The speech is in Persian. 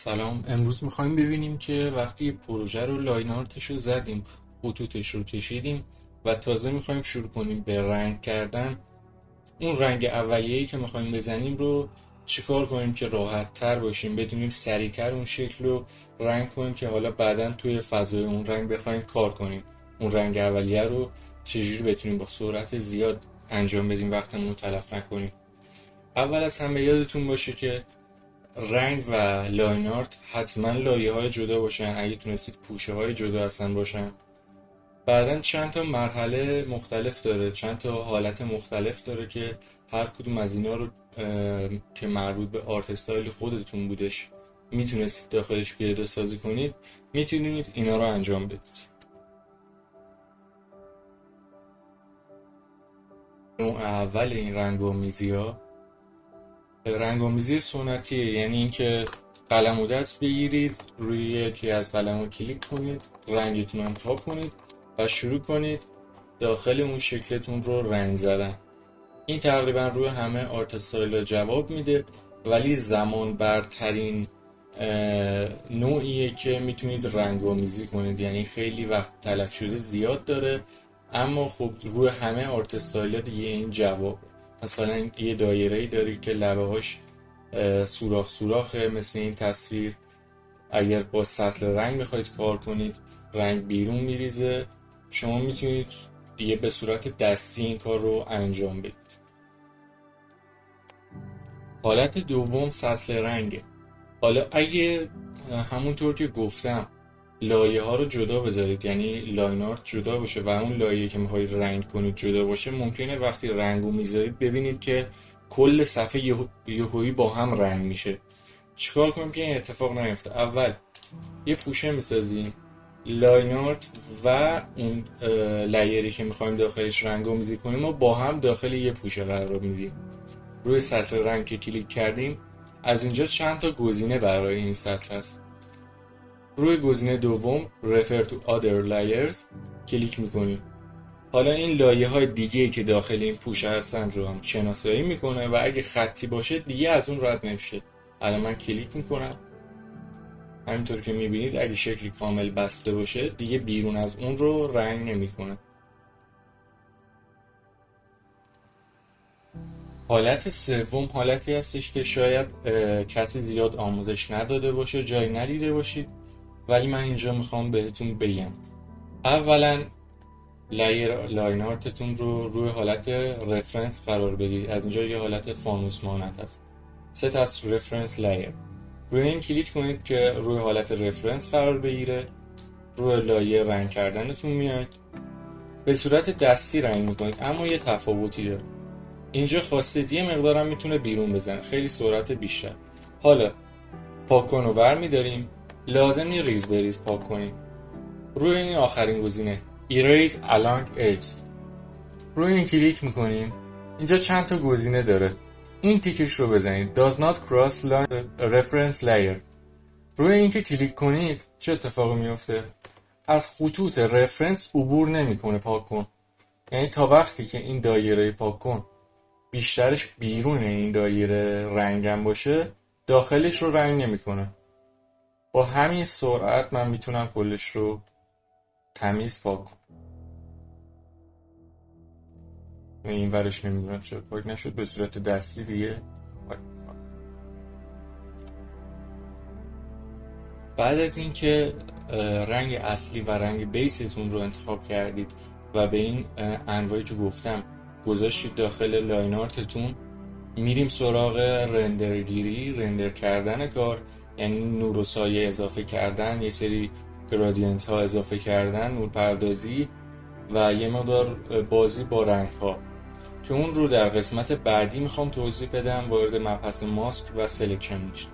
سلام. امروز میخوایم ببینیم که وقتی پروژه رو لاین آرتش رو زدیم، خطوطش رو کشیدیم و تازه میخوایم شروع کنیم به رنگ کردن، اون رنگ اولیه‌ای که میخوایم بزنیم رو چیکار کنیم که راحت تر باشیم، بدونیم سریعتر اون شکل رو رنگ کنیم که حالا بعداً توی فضای اون رنگ بخوایم کار کنیم. اون رنگ اولیه رو چجوری بتونیم با سرعت زیاد انجام بدیم، وقتمون رو تلف نکنیم. اول از همه یادتون باشه که رنگ و لاین آرت حتما لایه های جدا باشن. اگه تونستید پوشه های جدا هستن باشن. بعدن چند تا مرحله مختلف داره، چند تا حالت مختلف داره که هر کدوم از اینا رو که مربوط به آرت استایل خودتون بودش میتونستید داخلش پیاده سازی کنید، میتونید اینا رو انجام بدید. نوع اول این رنگ‌آمیزی ها رنگ‌آمیزی سنتیه، یعنی اینکه قلم و دست بگیرید، روی یکی از قلم‌ها کلیک کنید، رنگتون رو انتخاب کنید و شروع کنید داخل اون شکلتون رو رنگ زدن. این تقریبا روی همه آرت استایل جواب میده، ولی زمان برترین نوعیه که میتونید رنگ‌آمیزی کنید، یعنی خیلی وقت تلف شده زیاد داره، اما خب روی همه آرت استایل دیگه این جواب. مثلا یه دایره‌ای داری که لبه هاش سوراخ سوراخه، مثل این تصویر. اگر با سطل رنگ بخواید کار کنید، رنگ بیرون میریزه، شما میتونید دیگه به صورت دستی این کار رو انجام بدید. حالت دوم سطل رنگه. حالا اگه همونطور که گفتم لایه ها رو جدا بذارید، یعنی لاین آرت جدا باشه و اون لایه که میخواید رنگ کنید جدا باشه، ممکنه وقتی رنگ رو میذارید ببینید که کل صفحه یهویی با هم رنگ میشه. چیکار کنیم که این اتفاق نیفته؟ اول یه پوشه میسازیم، لاین آرت و اون لایری که میخوایم داخلش رنگ‌آمیزی کنیم و با هم داخل یه پوشه قرار میدیم. روی سطل رنگ که کلیک کردیم، از اینجا چند تا گزینه برای این سطل هست. روی گزینه دوم Refer to other layers کلیک میکنیم. حالا این لایه های دیگه که داخل این پوشه هستن رو هم شناسایی میکنه و اگه خطی باشه دیگه از اون رد نمیشه. الان من کلیک میکنم، همینطور که میبینید اگه شکلی کامل بسته باشه دیگه بیرون از اون رو رنگ نمیکنه. حالت سوم حالتی هستش که شاید کسی زیاد آموزش نداده باشه، جایی ندیده باشید، ولی من اینجا میخوام بهتون بگم. اولا لاین آرتتون رو روی حالت رفرنس قرار بدید. از اینجا یه حالت فانوس مانند هست، ست از رفرنس لایر. روی این کلیک کنید که روی حالت رفرنس قرار بگیره. روی لایه رنگ کردنتون میاد، به صورت دستی رنگ میکنید، اما یه تفاوتی داره. اینجا خواستید یه مقدارم میتونه بیرون بزنه، خیلی سرعت بیشتر. حالا پاک کن رو ور میداریم، لازم نیست ریز بریز پاک کنیم. روی این آخرین گزینه Erase along edges روی این کلیک میکنیم. اینجا چند تا گزینه داره، این تیکش رو بزنید Does not cross line reference layer. روی این که کلیک کنید چه اتفاقی میفته؟ از خطوط رفرنس عبور نمیکنه پاک کن، یعنی تا وقتی که این دایره پاک کن بیشترش بیرون این دایره رنگم باشه داخلش رو رنگ نمیکنه. با همین سرعت من میتونم کلش رو تمیز پاک کنم. این ورش نمیدونم چرا پاک نشد، به صورت دستی دیگه پاک. بعد از اینکه رنگ اصلی و رنگ بیستون رو انتخاب کردید و به این انواعی که گفتم گذاشتید داخل لاین آرتتون، میریم سراغ رندرگیری، رندر کردن کار، یعنی نور و سایه اضافه کردن، یه سری گرادینت ها اضافه کردن، نور پردازی و یه مقدار بازی با رنگ ها که اون رو در قسمت بعدی میخوام توضیح بدم، وارد مبحث ماسک و سلکشن میشه.